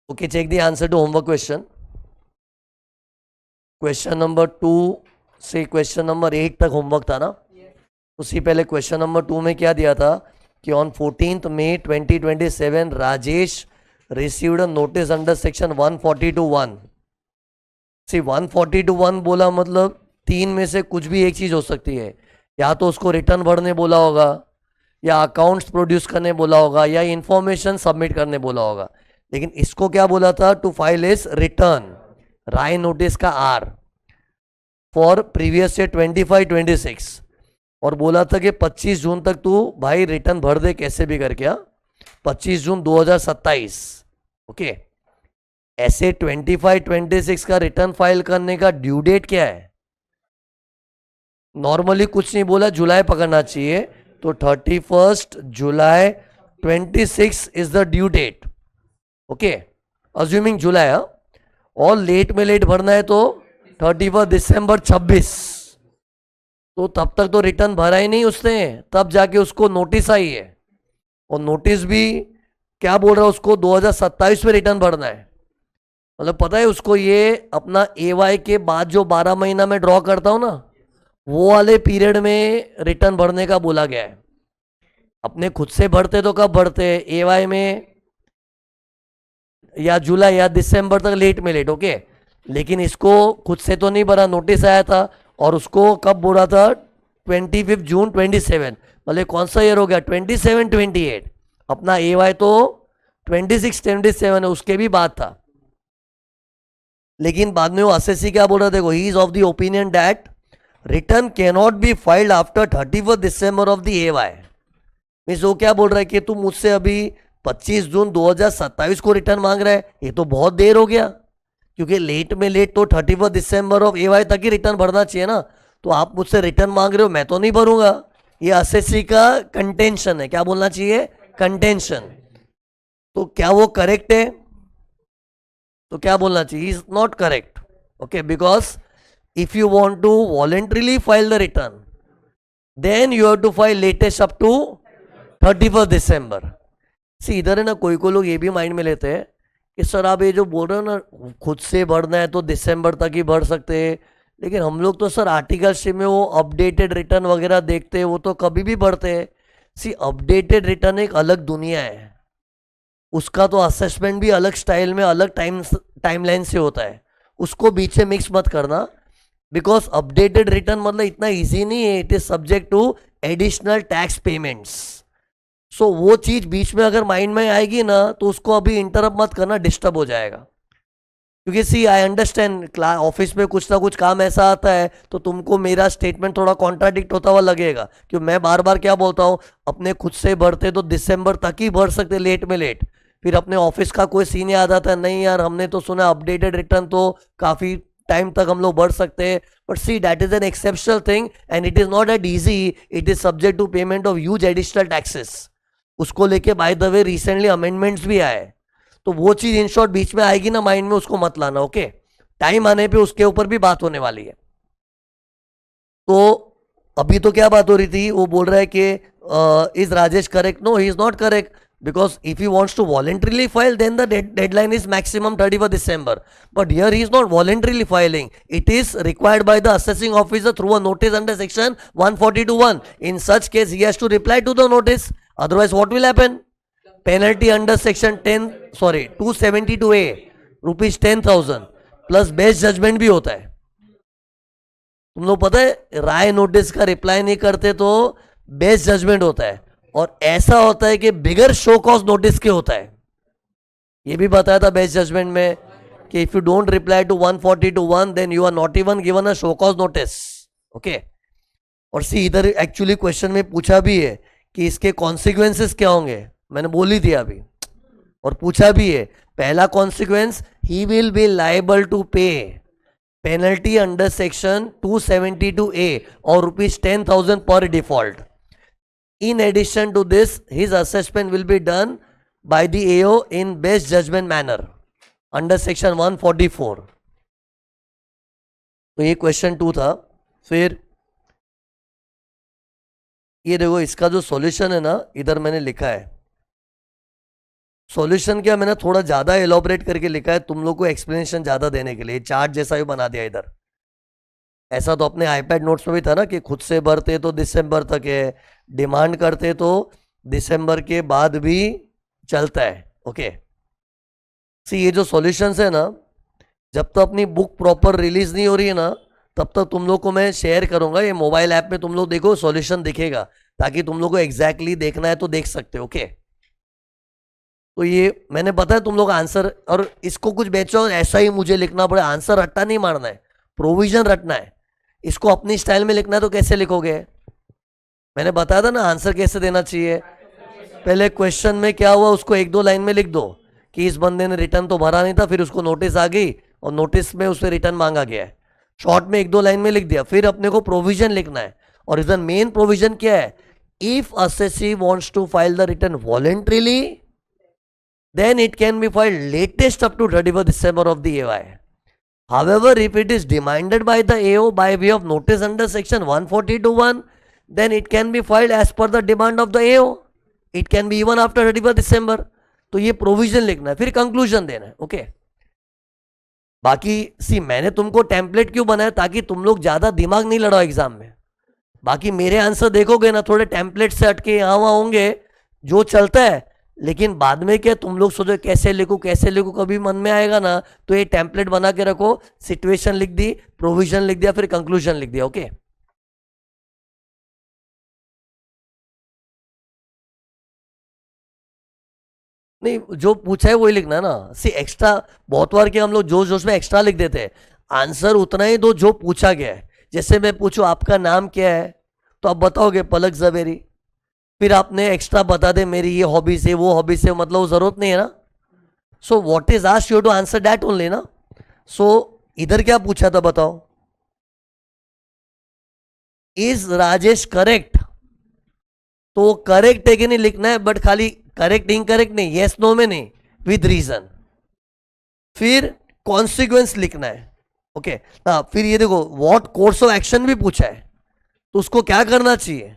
Okay, check the answer to homework question. Question number 2 से question number 8 तक homework था ना? उससे पहले क्वेश्चन नंबर 2 में क्या दिया था कि on 14th May 2027 Rajesh received a notice under section 142(1). सी 142(1) बोला मतलब तीन में से कुछ भी एक चीज हो सकती है, या तो उसको रिटर्न भरने बोला होगा, या अकाउंट्स प्रोड्यूस करने बोला होगा, या इंफॉर्मेशन सबमिट करने बोला होगा। लेकिन इसको क्या बोला था? टू फाइल इज रिटर्न, राय नोटिस का आर फॉर प्रीवियस ईयर 25-26, और बोला था कि 25 जून तक तू भाई रिटर्न भर दे कैसे भी करके। 25 जून 2027। ओके, ऐसे 25-26 का रिटर्न फाइल करने का ड्यू डेट क्या है? नॉर्मली कुछ नहीं बोला, जुलाई पकड़ना चाहिए, तो 31 July 26 is the due date. Okay, assuming July. और लेट में लेट भरना है तो 31 दिसंबर 26, तो तब तक तो रिटर्न भरा ही नहीं उसने, तब जाके उसको नोटिस आई है, और नोटिस भी क्या बोल रहा है, उसको 2027 में रिटर्न भरना है। मतलब पता है उसको, ये अपना AY के बाद जो 12 महीना में ड्रॉ करता हूं ना, वो वाले पीरियड में रिटर्न भरने का बोला गया है। अपने खुद से भरते तो कब भरते हैं? AY में या जुलाई या दिसंबर तक लेट में लेट। ओके, लेकिन इसको खुद से तो नहीं भरा, नोटिस आया था, और उसको कब बोला था? 25 जून 27। मतलब कौन सा ईयर हो गया? 27-28। अपना AY तो 26-27 है, उसके भी बाद था। लेकिन बाद में वो असेसी क्या बोल रहा था? देखो, he is of the opinion that return can not be filed after 31 December of the AY। Means वो क्या बोल रहा है कि तुम मुझसे अभी 25 जून 2027 को रिटर्न मांग रहा है, ये तो बहुत देर हो गया, क्योंकि लेट में लेट तो 31 दिसंबर ऑफ AY तक ही रिटर्न भरना चाहिए ना। तो आप मुझसे रिटर्न मांग रहे हो, मैं तो नहीं भरूंगा। ये असेसी का कंटेंशन है। क्या बोलना चाहिए? कंटेंशन। तो क्या वो करेक्ट है? तो क्या बोलना चाहिए? Is not correct. Okay, because if you want to voluntarily file the return, then you have to file latest up to 31 दिसंबर। सी इधर है ना, कोई लोग ये भी माइंड में लेते हैं कि सर आप ये जो बोल रहे हो ना खुद से भरना है तो दिसंबर तक ही भर सकते हैं, लेकिन हम लोग तो सर आर्टिकलशिप में वो अपडेटेड रिटर्न वगैरह देखते हैं, वो तो कभी भी भरते हैं। सी अपडेटेड रिटर्न एक अलग दुनिया है, उसका तो असेसमेंट भी अलग स्टाइल में अलग टाइमलाइन से होता है, उसको बीच में मिक्स मत करना। बिकॉज अपडेटेड रिटर्न मतलब इतना इजी नहीं है, it is subject to additional tax payments. So वो चीज बीच में अगर माइंड में आएगी ना, तो उसको अभी इंटरप्ट मत करना, डिस्टर्ब हो जाएगा। क्योंकि सी आई अंडरस्टैंड, ऑफिस में कुछ ना कुछ काम ऐसा आता है तो तुमको मेरा स्टेटमेंट थोड़ा कॉन्ट्राडिक्ट होता हुआ लगेगा, क्योंकि मैं बार बार क्या बोलता हूँ, अपने खुद से भरते तो दिसंबर तक ही भर सकते, लेट में लेट। फिर अपने ऑफिस का कोई सीन याद आता है, नहीं यार हमने तो सुना अपडेटेड रिटर्न तो काफी टाइम तक हम लोग भर सकते हैं। But see that is an exceptional thing and it is not that easy, it is subject to payment of huge additional taxes. उसको लेके by the way recently amendments भी आए, तो वो चीज इन शॉर्ट बीच में आएगी ना माइंड में, उसको मत लाना। ओके, टाइम आने पे उसके ऊपर भी बात होने वाली है। तो अभी तो क्या बात हो रही थी, वो बोल रहा है कि is Rajesh correct? No, he is not correct, because if he wants to voluntarily file, then the deadline is maximum 31 December. But here he is not voluntarily filing, it is required by the assessing officer through a notice under section 142(1). In such case he has to reply to the notice, otherwise what will happen? Penalty under section 272A, rupees 10,000 plus base judgment भी होता है। तुम लोग पता है, राय notice का reply नहीं करते तो बेस जजमेंट होता है, और ऐसा होता है कि बिगर शो कॉज नोटिस के होता है। ये भी बताया था बेस जजमेंट में कि if you don't reply to 142(1 then you are not even given a show cause notice. Okay, और सी इधर एक्चुअली क्वेश्चन में पूछा भी है कि इसके कॉन्सिक्वेंसेस क्या होंगे, मैंने बोली थी अभी, और पूछा भी है। पहला consequence, he will be liable to pay penalty under section 272A और रुपीज 10,000 पर default. In addition to this, his assessment will be done by the AO in best judgment manner under section 144। तो ये question 2 था। फिर ये देखो, इसका जो सॉल्यूशन है ना, इधर मैंने लिखा है। सॉल्यूशन क्या मैंने थोड़ा ज्यादा एलोबरेट करके लिखा है तुम लोग को एक्सप्लेनेशन ज्यादा देने के लिए, चार्ट जैसा भी बना दिया इधर। ऐसा तो अपने आईपैड नोट्स में भी था ना कि खुद से भरते तो दिसंबर तक है, डिमांड करते तो दिसंबर के बाद भी चलता है। ओके सी ये जो सॉल्यूशंस है ना, जब तक अपनी बुक प्रॉपर रिलीज नहीं हो रही है ना तब तक तुम लोग को मैं शेयर करूंगा। ये मोबाइल ऐप में तुम लोग देखो सॉल्यूशन दिखेगा, ताकि तुम लोग को एग्जैक्टली देखना है तो देख सकते हो। ओके तो ये मैंने बताया तुम लोग आंसर, और इसको कुछ बेचो ऐसा ही मुझे लिखना पड़े, आंसर रट्टा नहीं मारना है, प्रोविजन रटना है। इसको अपनी स्टाइल में लिखना है तो कैसे लिखोगे? मैंने बताया था ना आंसर कैसे देना चाहिए। पहले क्वेश्चन में क्या हुआ उसको एक दो लाइन में लिख दो कि इस बंदे ने रिटर्न तो भरा नहीं था, फिर उसको नोटिस आ गई और नोटिस में उसे रिटर्न मांगा गया है। शॉर्ट में एक दो लाइन में लिख दिया। फिर अपने को प्रोविजन लिखना है, और इधर मेन प्रोविजन क्या है? If assessee wants to file the return voluntarily then it can be filed latest up to 31st December of the AY. However, if it is demanded by the AO by way of notice under section 142(1), then it can be filed as per the demand of the AO. It can be even after 31st December. तो ये provision लिखना है, फिर conclusion देना है। Okay बाकी सी मैंने तुमको टेम्पलेट क्यों बनाया? ताकि तुम लोग ज्यादा दिमाग नहीं लड़ाओ एग्जाम में। बाकी मेरे आंसर देखोगे ना थोड़े टेम्पलेट से हटके यहाँ वहाँ होंगे, जो चलता है, लेकिन बाद में क्या तुम लोग सोचो कैसे लिखूं कैसे लिखूं, कभी मन में आएगा ना तो ये टेम्पलेट बना के रखो। सिचुएशन लिख दी, प्रोविजन लिख दिया, फिर कंक्लूजन लिख दिया। ओके नहीं जो पूछा है वही लिखना है ना। सी एक्स्ट्रा बहुत बार क्या हम लोग जोश जोश में एक्स्ट्रा लिख देते हैं, आंसर उतना ही दो जो पूछा गया है। जैसे मैं पूछूं आपका नाम क्या है तो आप बताओगे पलक जवेरी, फिर आपने एक्स्ट्रा बता दे मेरी ये हॉबीज है वो हॉबीज है, मतलब वो जरूरत नहीं है ना। So what is asked you to answer that only ना। सो इधर क्या पूछा था बताओ? Is Rajesh correct? तो करेक्ट है कि नहीं लिखना है, बट खाली करेक्ट इनकरेक्ट नहीं, यस नो में नहीं, विद रीजन। फिर कॉन्सिक्वेंस लिखना है। ओके फिर ये देखो व्हाट कोर्स ऑफ एक्शन भी पूछा है, तो उसको क्या करना चाहिए?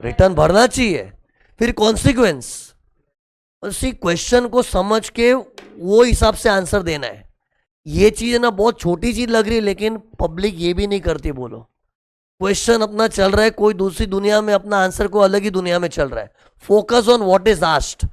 रिटर्न भरना चाहिए। फिर कॉन्सिक्वेंस, उसी क्वेश्चन को समझ के वो हिसाब से आंसर देना है। ये चीज ना बहुत छोटी चीज लग रही है, लेकिन पब्लिक ये भी नहीं करती। बोलो क्वेश्चन अपना चल रहा है, कोई दूसरी दुनिया में अपना आंसर को अलग ही दुनिया में चल रहा है। Focus on what is asked.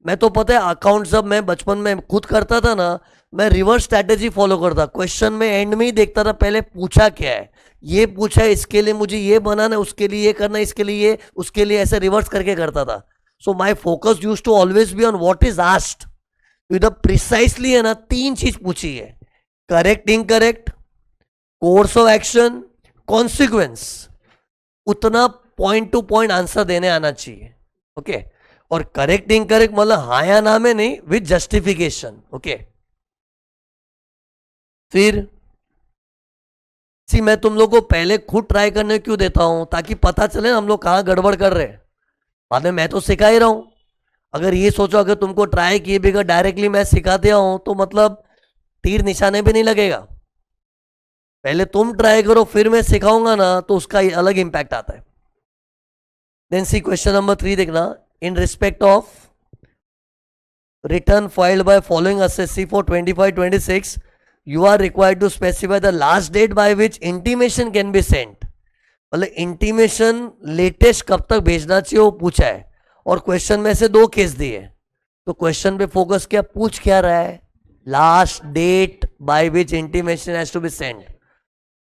मैं तो पता है अकाउंट जब मैं बचपन में खुद करता था ना, मैं रिवर्स स्ट्रैटेजी फॉलो करता। क्वेश्चन में एंड में ही देखता था पहले पूछा क्या है, ये पूछा है इसके लिए मुझे ये बनाना है, उसके लिए ये करना है, इसके लिए ये, उसके लिए ऐसे रिवर्स करके करता था। So my focus used to always be on what is asked. इधर प्रिसाइसली है ना तीन चीज पूछी है, correct incorrect, course of action, consequence. उतना पॉइंट टू पॉइंट आंसर देने आना चाहिए। ओके और करेक्ट इनकरेक्ट मतलब हाँ या ना में नहीं, विद जस्टिफिकेशन। ओके फिर सी मैं तुम लोग को पहले खुद ट्राई करने क्यों देता हूं? ताकि पता चले हम लोग कहां गड़बड़ कर रहे हैं। बाद में मैं तो सिखा ही रहा हूं। अगर ये सोचो अगर तुमको ट्राई किए बिना डायरेक्टली मैं सिखा दिया हूं तो मतलब तीर निशाने भी नहीं लगेगा। पहले तुम ट्राई करो फिर मैं सिखाऊंगा ना, तो उसका अलग इंपैक्ट आता है। देन सी क्वेश्चन नंबर 3 देखना। In respect of return filed by following SSC for 25-26 you are required to specify the last date by which intimation can be sent। मतलब इंटीमेशन लेटेस्ट कब तक भेजना चाहिए वो पूछा है, और क्वेश्चन में से दो केस दिए। तो क्वेश्चन पे फोकस क्या पूछ क्या रहा है? Last date by which intimation has to be sent.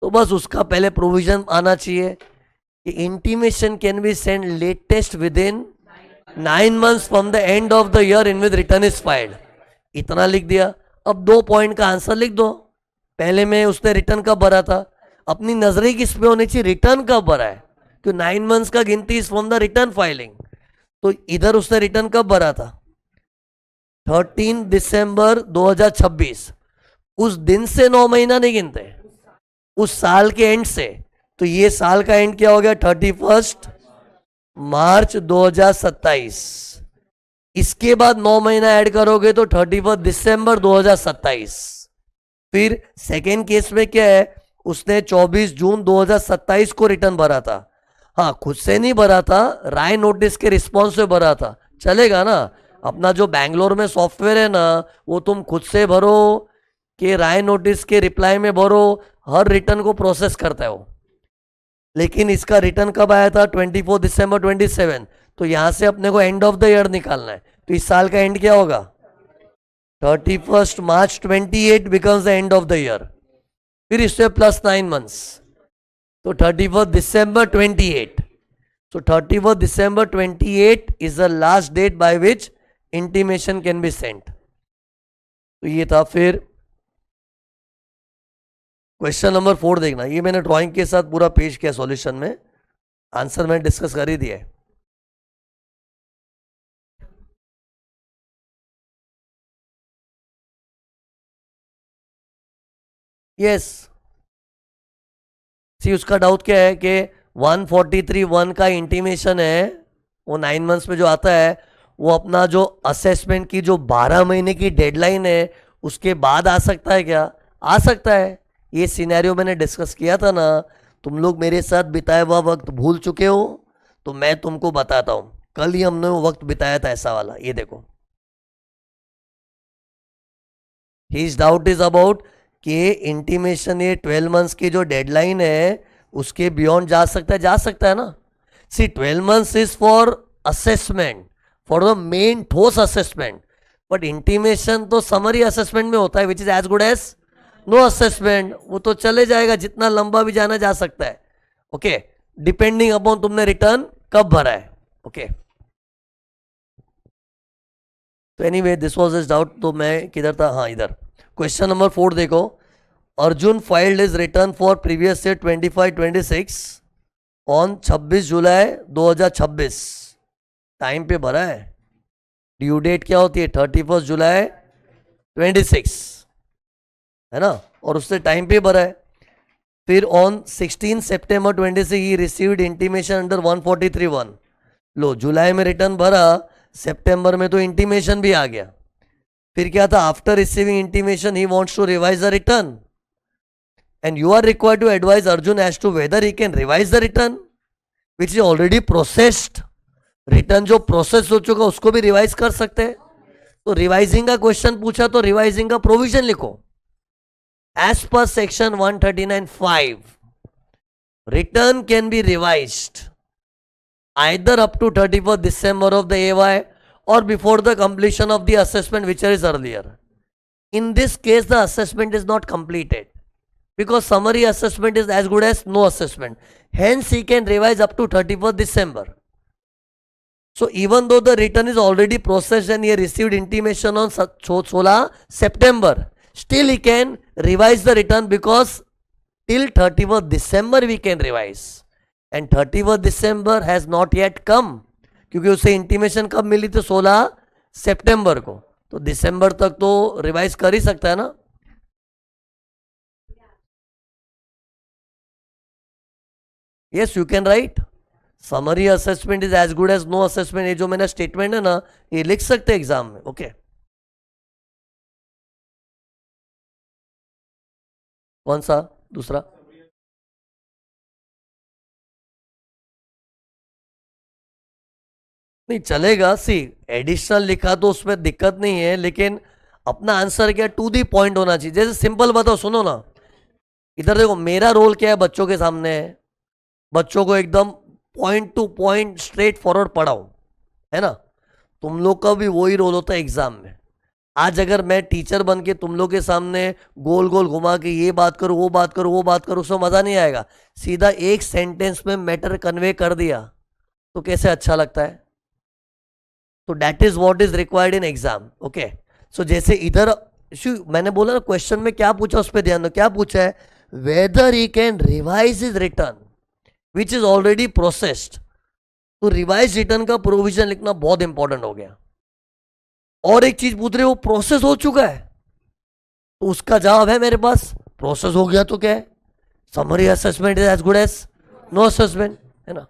तो बस उसका पहले प्रोविजन आना चाहिए कि intimation can be sent latest within 9 months from the end of the year in which return is filed. इतना लिख दिया। अब 2 पॉइंट का आंसर लिख दो। पहले में उसने रिटर्न कब भरा था, अपनी नजरें किस पे होनी चाहिए? रिटर्न कब भरा है, तो 9 months का गिनती is from the return filing. तो इधर उसने रिटर्न कब भरा था? 13 दिसंबर 2026। उस दिन से 9 महीना नहीं गिनते, उस साल के एंड से। तो ये साल का एंड क्या हो गया? 31 मार्च 2027। इसके बाद 9 महीना ऐड करोगे तो 31 दिसंबर 2027। फिर सेकेंड केस में क्या है, उसने 24 जून 2027 को रिटर्न भरा था। हाँ खुद से नहीं भरा था, राय नोटिस के रिस्पॉन्स से भरा था, चलेगा ना। अपना जो बैंगलोर में सॉफ्टवेयर है ना, वो तुम खुद से भरो कि राय नोटिस के रिप्लाई में भरो, हर रिटर्न को प्रोसेस करता है वो। लेकिन इसका रिटर्न कब आया था? 24 दिसंबर 27। तो यहां से अपने को एंड ऑफ द ईयर निकालना है। तो इस साल का एंड क्या होगा? 31 मार्च 28 becomes the end of the year. फिर इससे प्लस 9 मंथ्स, तो 31 दिसंबर 28। So 31 December 28 is the last date by which intimation can be sent. तो ये था। फिर क्वेश्चन नंबर 4 देखना, ये मैंने ड्राइंग के साथ पूरा पेश किया सॉल्यूशन में, आंसर मैंने डिस्कस कर ही दिया है। यस, सी उसका डाउट क्या है कि 143(1) का इंटीमेशन है, वो 9 मंथ्स में जो आता है, वो अपना जो असेसमेंट की जो 12 महीने की डेडलाइन है उसके बाद आ सकता है क्या? आ सकता है। ये सिनेरियो मैंने डिस्कस किया था ना, तुम लोग मेरे साथ बिताया हुआ वक्त भूल चुके हो, तो मैं तुमको बताता हूं। कल ही हमने वो वक्त बिताया था ऐसा वाला, ये देखो। हिज डाउट इज अबाउट कि इंटीमेशन, ये 12 मंथ्स की जो डेडलाइन है उसके बियॉन्ड जा सकता है ना। सी 12 months is for assessment, for the main ठोस असेसमेंट, बट इंटीमेशन तो समरी असेसमेंट में होता है, which is as good as no assessment. वो तो चले जाएगा, जितना लंबा भी जाना जा सकता है। ओके, डिपेंडिंग अपॉन तुमने रिटर्न कब भरा है। ओके, तो anyway this was his doubt. तो मैं किधर था? हाँ, इधर। क्वेश्चन नंबर 4 देखो। Arjun filed is return for previous year 25-26 on 26 July 2026। Time पे भरा है। ड्यू डेट क्या होती है? 31 जुलाई 26, है ना, और उससे टाइम पे भरा है। फिर on 16 September 26 he received intimation under 143(1). लो, जुलाई में रिटर्न भरा, सितंबर में तो इंटीमेशन भी आ गया। फिर क्या था? After receiving intimation he wants to revise the return, and you are required to advise Arjun as to whether he can revise the return which is already processed। Return जो process हो चुका उसको भी रिवाइज कर सकते हैं। तो revising का क्वेश्चन पूछा तो रिवाइजिंग का प्रोविजन लिखो। As per section 139(5) return can be revised either up to 31st December of the AY or before the completion of the assessment which is earlier. In this case the assessment is not completed, because summary assessment is as good as no assessment. Hence he can revise up to 31st December. So even though the return is already processed and he received intimation on 16 September, still he can revise the return, because till 31st December we can revise, and 31st December has not yet come, क्योंकि उसे intimation कब मिली थी? 16 सितंबर को। तो दिसंबर तक तो revise कर ही सकता है ना। Yes, you can write summary assessment is as good as no assessment. ये जो मैंने स्टेटमेंट है ना, ये लिख सकते हैं एग्जाम में। ओके, कौन सा दूसरा? नहीं चलेगा। सी एडिशनल लिखा तो उसमें दिक्कत नहीं है, लेकिन अपना आंसर क्या, टू दी पॉइंट होना चाहिए। जैसे सिंपल बताओ, सुनो ना, इधर देखो, मेरा रोल क्या है बच्चों के सामने है, बच्चों को एकदम point to point straight forward पढ़ाओ, है ना। तुम लोग का भी वही रोल होता है एग्जाम में। आज अगर मैं टीचर बन के तुम लोग के सामने गोल गोल घुमा के ये बात करो, वो बात करो, वो बात करो, उसमें मजा नहीं आएगा। सीधा एक सेंटेंस में मैटर कन्वे कर दिया तो कैसे अच्छा लगता है। तो that is what is required in exam. Okay, so जैसे इधर मैंने बोला ना, क्वेश्चन में क्या पूछा उस पर ध्यान दो। क्या पूछा है? Weather he can revise is return which is already processed. तो रिवाइज रिटर्न का प्रोविजन लिखना बहुत इंपॉर्टेंट हो गया। और एक चीज पूछ रहे, वो प्रोसेस हो चुका है, तो उसका जवाब है मेरे पास, प्रोसेस हो गया तो क्या है, summary assessment is as good as no assessment, है ना।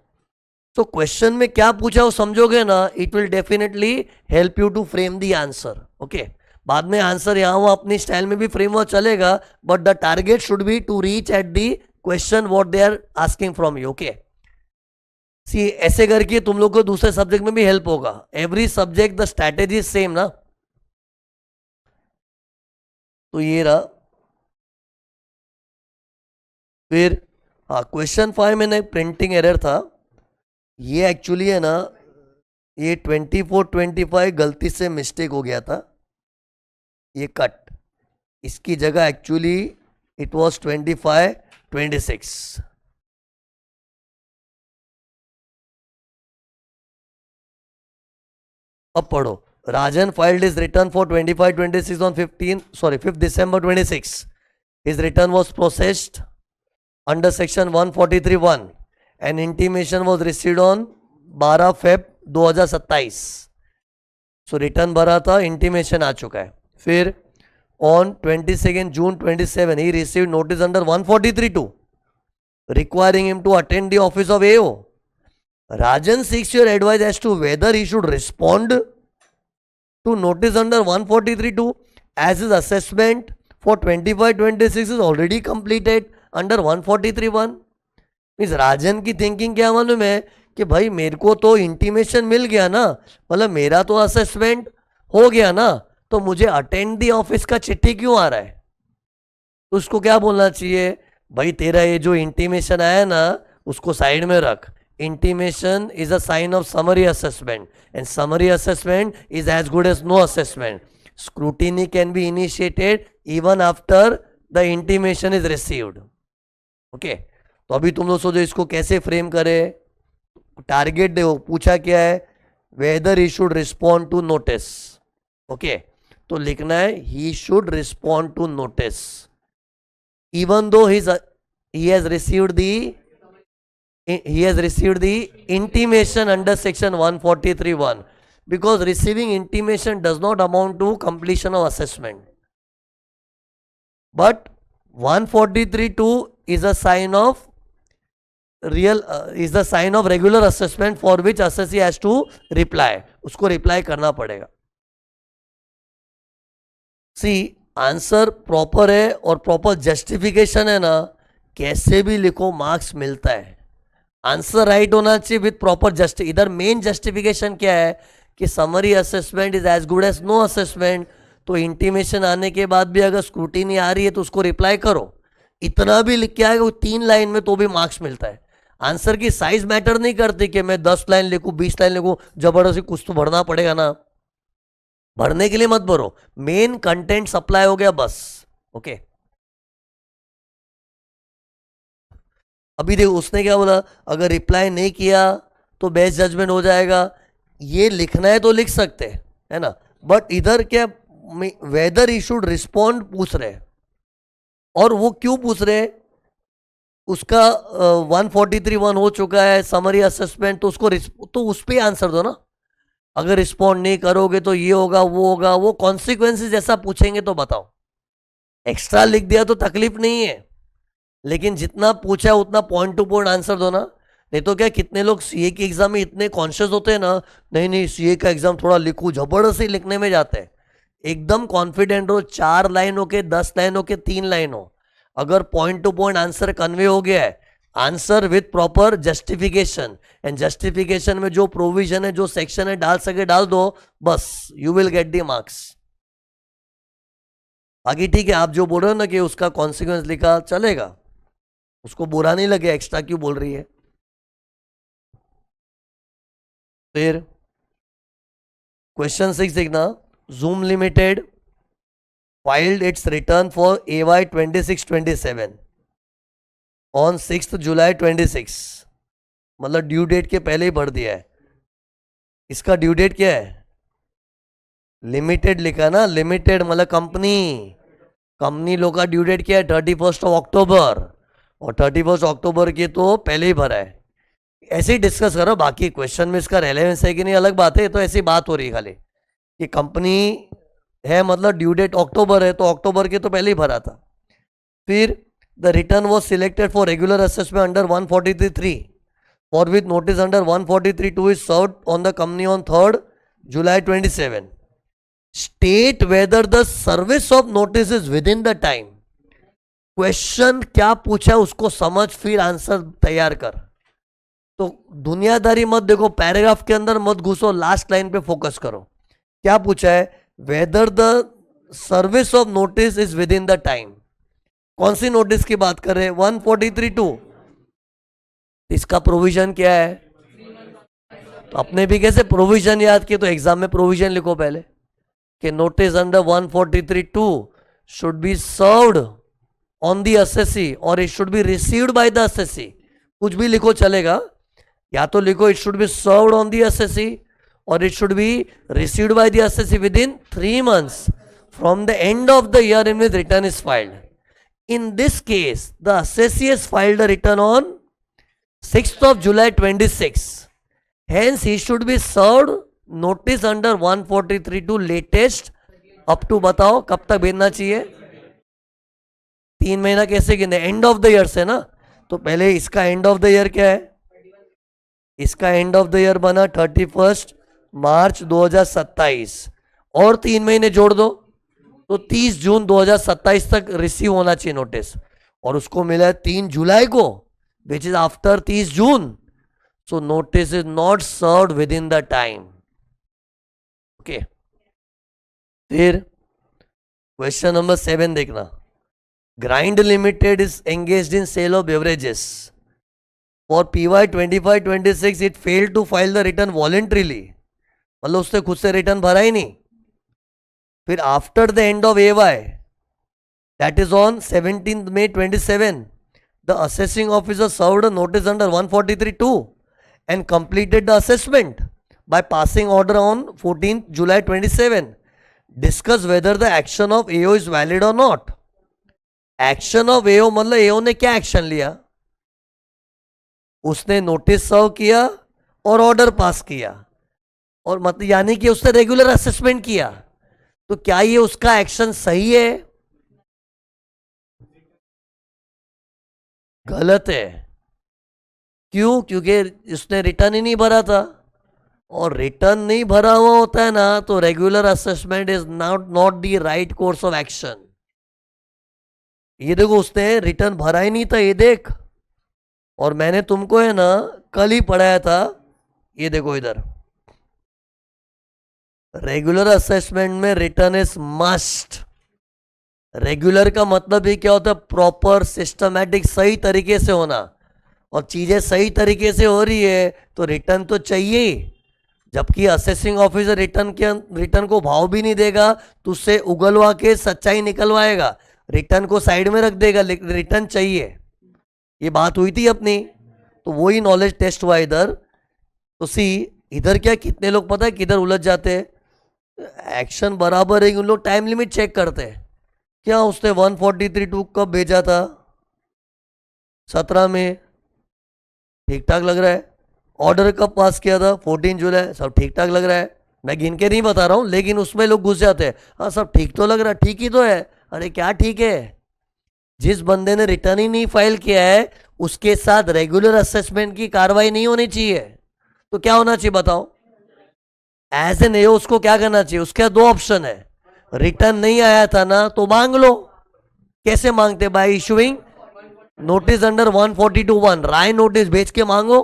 तो क्वेश्चन में क्या पूछा वो समझोगे ना, it will definitely help you to frame the answer. Okay, बाद में आंसर यहाँ वो अपनी स्टाइल में भी फ्रेम हुआ चलेगा, but the target should be to reach at the question what they are asking from you. Okay, see ऐसे करके तुम लोग को दूसरे सब्जेक्ट में भी हेल्प होगा. Every subject the strategy same ना. तो ये रहा. फिर हाँ, क्वेश्चन 5 में ना प्रिंटिंग एरर था. ये एक्चुअली है ना, ये 24-25 गलती से मिस्टेक हो गया था. ये कट, इसकी जगह एक्चुअली इट वाज 25-26. अब पढ़ो. Rajan filed his return for 25-26 on 5th December 26. His return was processed under section 143(1). An intimation was received on 12 Feb 2027. So return भरा था, intimation आ चुका है. फिर on 22nd June 27 he received notice under 143(2) requiring him to attend the office of AO. Rajan seeks your advice as to whether he should respond to notice under 143(2) as his assessment for 25-26 is already completed under 143(1). Means राजन की thinking क्या मालूम है कि भाई मेरे को तो intimation मिल गया ना, मतलब मेरा तो असेसमेंट हो गया ना, तो मुझे अटेंड दी ऑफिस का चिट्ठी क्यों आ रहा है. तो उसको क्या बोलना चाहिए, भाई तेरा ये जो इंटीमेशन आया ना उसको साइड में रख. Intimation is a sign of summary assessment, and summary assessment is as good as no assessment. Scrutiny can be initiated even after the intimation is received. Okay, तो अभी तुम लोग सोचो इसको कैसे फ्रेम करे. टारगेट देखो, पूछा क्या है, whether he should respond to notice. Okay, तो लिखना है he should respond to notice even though he has received the intimation under section 143(1), because receiving intimation does not amount to completion of assessment, but 143(2) is a sign of regular assessment for which assessee has to reply. उसको reply करना पड़ेगा. C answer proper है और proper justification है ना, कैसे भी लिखो मार्क्स मिलता है. आंसर राइट होना चाहिए विथ प्रॉपर इधर मेन जस्टिफिकेशन क्या है कि summary assessment is as good as no assessment. तो इंटीमेशन आने के बाद भी अगर स्क्रूटिनी आ रही है तो उसको रिप्लाई करो. इतना भी लिख के आएगा 3 लाइन में तो भी मार्क्स मिलता है. आंसर की साइज मैटर नहीं करती कि मैं 10 लाइन लिखूं 20 लाइन लिखूं, जबरदस्ती कुछ तो भरना पड़ेगा ना. भरने के लिए मत भरो, मेन कंटेंट सप्लाई हो गया बस. ओके, अभी देखो उसने क्या बोला, अगर रिप्लाई नहीं किया तो बेस्ट जजमेंट हो जाएगा. ये लिखना है तो लिख सकते हैं, है ना, बट इधर क्या वेदर ही शुड रिस्पॉन्ड पूछ रहे. और वो क्यों पूछ रहे, उसका 143(1) हो चुका है समरी असेसमेंट, तो उसको तो उस पर आंसर दो ना. अगर रिस्पॉन्ड नहीं करोगे तो ये होगा वो होगा, वो कॉन्सिक्वेंसेस जैसा पूछेंगे तो बताओ. एक्स्ट्रा लिख दिया तो तकलीफ नहीं है, लेकिन जितना पूछा है उतना पॉइंट टू पॉइंट आंसर दो ना. नहीं तो क्या, कितने लोग सीए के एग्जाम में इतने कॉन्शियस होते हैं ना, नहीं सीए का एग्जाम थोड़ा लिखूं, जबरदस्ती लिखने में जाते हैं. एकदम कॉन्फिडेंट हो, 4 लाइन हो के 10 लाइन हो के 3 लाइन हो, अगर point to point answer convey हो गया है, answer with proper justification, and justification में जो प्रोविजन है जो सेक्शन है डाल सके डाल दो, बस you will get the marks. बाकी ठीक है, आप जो बोल रहे हो ना कि उसका कॉन्सिक्वेंस लिखा चलेगा, उसको बुरा नहीं लगे एक्स्ट्रा क्यों बोल रही है. फिर क्वेश्चन 6 देखना. Zoom limited filed it's return for AY 26-27 on 6 जुलाई 26, मतलब ड्यू डेट के पहले ही भर दिया है. इसका ड्यू डेट क्या है, लिमिटेड लिखा ना, लिमिटेड मतलब कंपनी लोग का ड्यू डेट क्या है 31 अक्टूबर, और 31 अक्टूबर की तो पहले ही भरा है. ऐसे ही डिस्कस करो, बाकी क्वेश्चन में इसका रेलेवेंस है कि नहीं अलग बात है, तो ऐसी बात हो रही है खाली कि कंपनी है मतलब ड्यू डेट अक्टूबर है, तो अक्टूबर के तो पहले ही भरा था. फिर the return was selected for regular assessment under 143(3) for with notice under 143(2) is served on the company on 3 July 27. State whether the service of notice is with in the time. Question क्या पूछा उसको समझ, फिर answer तैयार कर. तो दुनियादारी मत देखो, पैराग्राफ के अंदर मत घुसो, लास्ट लाइन पे फोकस करो। क्या पूछा है? Whether the service of notice is with in the time. कौन सी नोटिस की बात कर रहे हैं? 143(2). इसका प्रोविजन क्या है? तो अपने भी कैसे प्रोविजन याद किए, तो एग्जाम में प्रोविजन लिखो पहले कि notice under 143(2 should be served on the assessee और it should be received by the assessee. कुछ भी लिखो चलेगा, या तो लिखो it should be served on the assessee और it should be received by the assessee within 3 months from the end of the year in which return is filed. In this case, the assessee has filed a return on 6th of July 26. Hence, he should be served notice under 143(2) latest up to, बताओ कब तक भेजना चाहिए? 3 महीना कैसे गिने? And of the year से ना। तो पहले इसका एंड ऑफ द ईयर क्या है? इसका एंड ऑफ द ईयर बना 31 मार्च 2027 और 3 महीने जोड़ दो तो 30 जून 2027 तक रिसीव होना चाहिए नोटिस, और उसको मिला है 3 जुलाई को, which is after 30 June. So notice is not served within the time. Okay, फिर क्वेश्चन नंबर 7 देखना। Grind limited is engaged in sale of beverages for PY 25-26 it failed to file the return voluntarily, मतलब उसने खुद से return भरा ही नहीं। फिर after the end of AY that is on 17 May 27 the assessing officer served a notice under 143(2 and completed the assessment by passing order on 14th July 27. Discuss whether the action of AO is valid or not. Action of AO मतलब AO ने क्या action लिया? उसने notice serve किया और order pass किया, और मतलब यानी कि उसने रेगुलर असेसमेंट किया। तो क्या ये उसका एक्शन सही है? गलत है। क्यों? क्योंकि उसने रिटर्न ही नहीं भरा था, और रिटर्न नहीं भरा हुआ होता है ना, तो regular assessment is not the right course of action. ये देखो, उसने रिटर्न भरा ही नहीं था, ये देख, और मैंने तुमको है ना कल ही पढ़ाया था, ये देखो इधर, रेगुलर असेसमेंट में रिटर्न इज मस्ट। रेगुलर का मतलब ही क्या होता है? प्रॉपर, सिस्टमैटिक, सही तरीके से होना, और चीजें सही तरीके से हो रही है तो रिटर्न तो चाहिए। जबकि असेसिंग ऑफिसर रिटर्न को भाव भी नहीं देगा, तो उससे उगलवा के सच्चाई निकलवाएगा, रिटर्न को साइड में रख देगा, लेकिन रिटर्न चाहिए। ये बात हुई थी अपनी, तो वही नॉलेज टेस्ट हुआ इधर। तो सी इधर क्या, कितने लोग पता है किधर उलझ जाते हैं? एक्शन बराबर है, उन लोग टाइम लिमिट चेक करते हैं। क्या उसने 143(2 कब भेजा था? 17 में, ठीक ठाक लग रहा है। ऑर्डर कब पास किया था? 14 जुलाई, सब ठीक ठाक लग रहा है। मैं गिन के नहीं बता रहा हूं, लेकिन उसमें लोग घुस जाते हैं, हाँ सब ठीक तो लग रहा है, ठीक ही तो है। अरे क्या ठीक है? जिस बंदे ने रिटर्न ही नहीं फाइल किया है उसके साथ रेगुलर असेसमेंट की कार्रवाई नहीं होनी चाहिए। तो क्या होना चाहिए बताओ? एज एन एओ उसको क्या करना चाहिए? उसके दो ऑप्शन है, रिटर्न नहीं आया था ना तो मांग लो। कैसे मांगते? बाय इशूइंग नोटिस अंडर 142(1), राय नोटिस भेज के मांगो।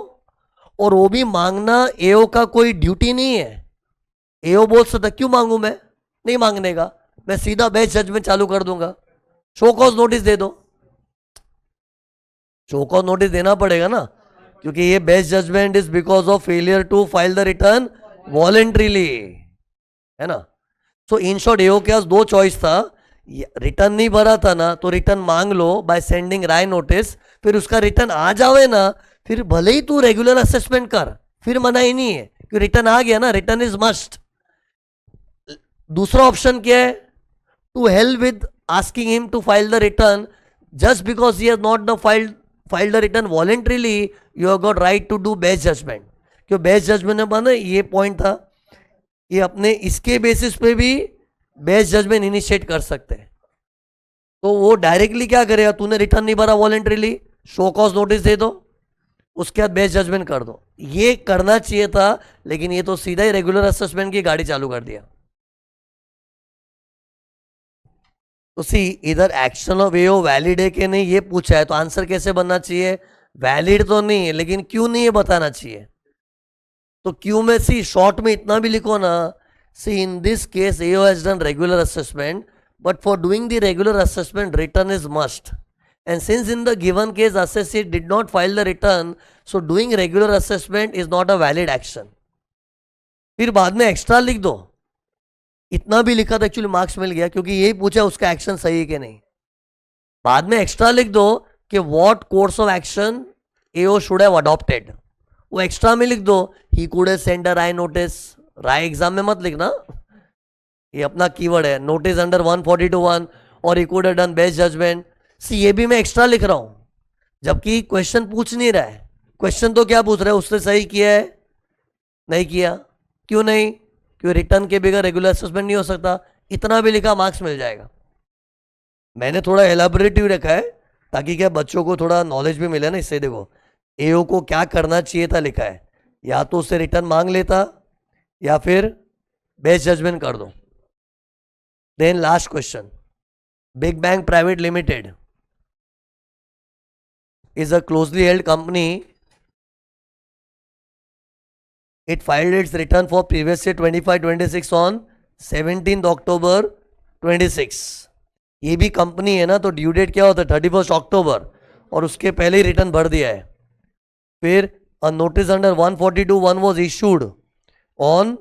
और वो भी मांगना एओ का कोई ड्यूटी नहीं है। एओ बोल सकता क्यों मांगू, मैं नहीं मांगने का, मैं सीधा बेस्ट जजमेंट चालू कर दूंगा, शो कॉज नोटिस दे दो। शो कॉज नोटिस देना पड़ेगा ना, क्योंकि ये best judgement is because of failure to file the return voluntarily, है ना। सो इन शॉर्ट एओ के पास दो चॉइस था, रिटर्न नहीं भरा था ना तो रिटर्न मांग लो बाय सेंडिंग राय नोटिस, फिर उसका रिटर्न आ जावे ना, फिर भले ही तू रेगुलर असेसमेंट कर, फिर मना ही नहीं है, क्योंकि रिटर्न आ गया ना, रिटर्न इज मस्ट। दूसरा ऑप्शन क्या है? To help with asking him to file the return just because he has not the filed the return voluntarily, you have got right to do best judgement. क्यों best judgement में बना ये point था, ये अपने इसके बेसिस पे भी बेस्ट जजमेंट इनिशिएट कर सकते हैं। तो वो डायरेक्टली क्या करेगा? तूने रिटर्न नहीं भरा वॉलेंट्रीली, शो कॉज नोटिस दे दो, उसके बाद बेस्ट जजमेंट कर दो। ये करना चाहिए था, लेकिन ये तो सीधा ही रेगुलर असेसमेंट की गाड़ी चालू कर दिया। तो सी इधर एक्शन ऑफ एओ वैलिड है कि नहीं ये पूछा है, तो आंसर कैसे बनना चाहिए? वैलिड तो नहीं है, लेकिन क्यों नहीं है बताना चाहिए। तो क्यों में सी शॉर्ट में इतना भी लिखो ना, see in this case AO has done regular assessment, but for doing the regular assessment return is must, and since in the given case assessee did not file the return, so doing regular assessment is not a valid action. फिर बाद में extra लिख दो, इतना भी लिखा तो actually marks मिल गया, क्योंकि यही पूछा उसका एक्शन सही है कि नहीं। बाद में एक्स्ट्रा लिख दो कि what course of action AO should have adopted, वो एक्स्ट्रा में लिख दो। He could have send a राय नोटिस, राय एग्जाम में मत लिखना, ये अपना कीवर्ड है, नोटिस अंडर 142(1) और he could have done best judgment. See ये भी मैं एक्स्ट्रा लिख रहा हूं, जबकि क्वेश्चन पूछ नहीं रहा है। क्वेश्चन तो क्या पूछ रहा है, उसने सही किया है नहीं किया, क्यों नहीं, क्यों रिटर्न के बगैर रेगुलर असेसमेंट नहीं हो सकता। इतना भी लिखा मार्क्स मिल जाएगा। मैंने थोड़ा एलाबोरेटिव रखा है ताकि क्या बच्चों को थोड़ा नॉलेज भी मिले ना। इससे देखो AO को क्या करना चाहिए था लिखा है, या तो उससे रिटर्न मांग लेता या फिर बेस्ट जजमेंट कर दो। Then last question, Big Bang Private Limited is a closely held company. It filed its return for previous year 25-26 on 17th October 26. ये भी कंपनी है ना, तो ड्यू डेट क्या होता है 31 अक्टूबर, और उसके पहले ही रिटर्न भर दिया है। फिर a notice under 142(1) was issued on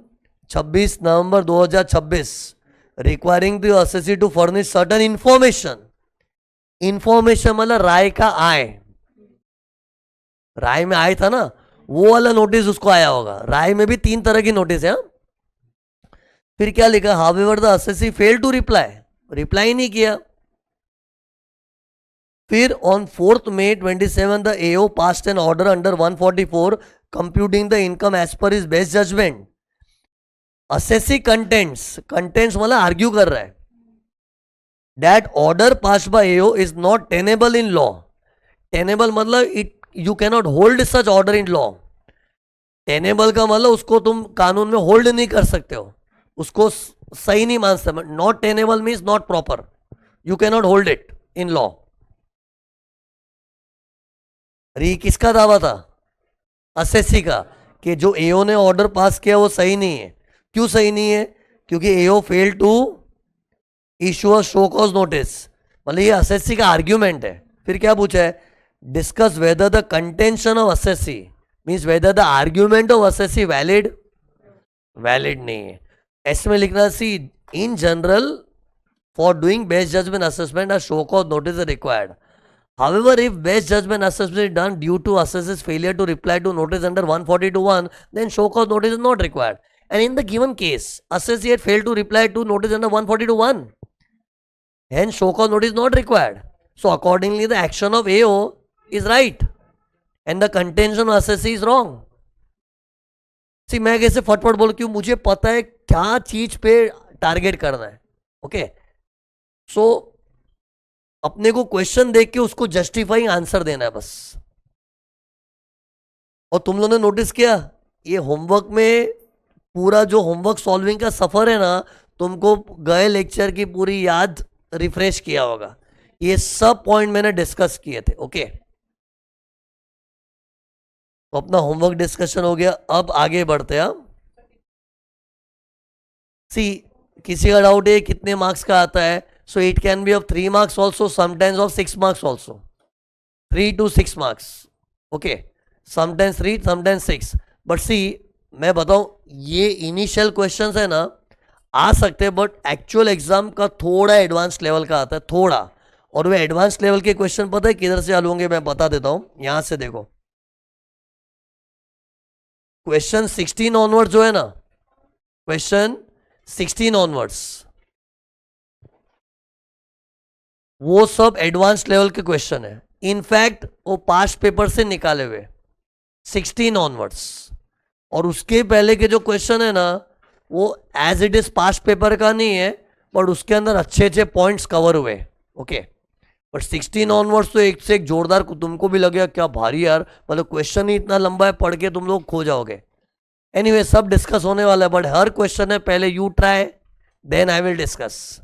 26 November 2026 requiring the assessee to furnish certain information. Information मतलब राय का आय, राय में आय था ना, वो वाला नोटिस उसको आया होगा। राय में भी 3 तरह की नोटिस है। फिर क्या लिखा, however the assessee fail to reply, reply नहीं किया। फिर on 4th May 27 the AO passed an order under 144 computing the income as per his best judgment. Assessee contents, contents मतलब आर्ग्यू कर रहा है, that order pass by AO is not tenable in law. Tenable मतलब it you can not hold such order in law. Tenable का मतलब उसको तुम कानून में होल्ड नहीं कर सकते हो, उसको सही नहीं मान सकते। Not tenable means not proper, you can not hold it in law. अरे किसका दावा था, असेसी का, कि जो AO ने ऑर्डर पास किया वो सही नहीं है। क्यों सही नहीं है, क्योंकि AO fail to issue a show cause notice, मतलब ये असेसी का आर्ग्यूमेंट है। फिर क्या पूछा है, discuss whether the contention of assessee means whether the argument of assessee valid, valid नहीं है। इसमें लिखना see in general for doing best judgment assessment a show cause notice is required. However, if best judgment assessment is done due to assessor's failure to reply to notice under 142(1), then show cause notice is not required. And in the given case, assessor had failed to reply to notice under 142(1), hence show cause notice is not required. So accordingly, the action of AO is right and the contention of assessor is wrong. See, मैं कैसे फटफट बोल, क्यों, मुझे पता है क्या चीज पे टारगेट करना है। ओके, सो अपने को क्वेश्चन देख के उसको जस्टिफाइंग आंसर देना है बस। और तुम लोगों ने नोटिस किया, ये होमवर्क में पूरा जो होमवर्क सॉल्विंग का सफर है ना, तुमको गए लेक्चर की पूरी याद रिफ्रेश किया होगा। ये सब पॉइंट मैंने डिस्कस किए थे। ओके, तो अपना होमवर्क डिस्कशन हो गया, अब आगे बढ़ते हैं। सी किसी का डाउट है कितने मार्क्स का आता है, so it can be of 3 marks also, sometimes of 6 marks also, 3 to 6 marks. Okay, sometimes 3, sometimes 6. But see, मैं बताऊं, ये इनिशियल क्वेश्चंस है ना, आ सकते हैं, बट एक्चुअल एग्जाम का थोड़ा एडवांस लेवल का आता है, थोड़ा। और वो एडवांस लेवल के क्वेश्चन पता है किधर से चालू होंगे, मैं बता देता हूं। यहां से देखो, क्वेश्चन 16 ऑनवर्ड्स जो है ना, क्वेश्चन 16 ऑनवर्ड्स, वो सब एडवांस लेवल के क्वेश्चन है। इनफैक्ट वो पास्ट पेपर से निकाले हुए 16 ऑनवर्ड्स। और उसके पहले के जो क्वेश्चन है ना, वो as it is past paper का नहीं है, बट उसके अंदर अच्छे अच्छे पॉइंट्स कवर हुए। ओके, बट 16 ऑनवर्ड्स तो एक से एक जोरदार, तुमको भी लगेगा क्या भारी यार, मतलब क्वेश्चन ही इतना लंबा है, पढ़ के तुम लोग खो जाओगे। एनीवे, सब डिस्कस होने वाला है, बट हर क्वेश्चन है, पहले you try then I will discuss.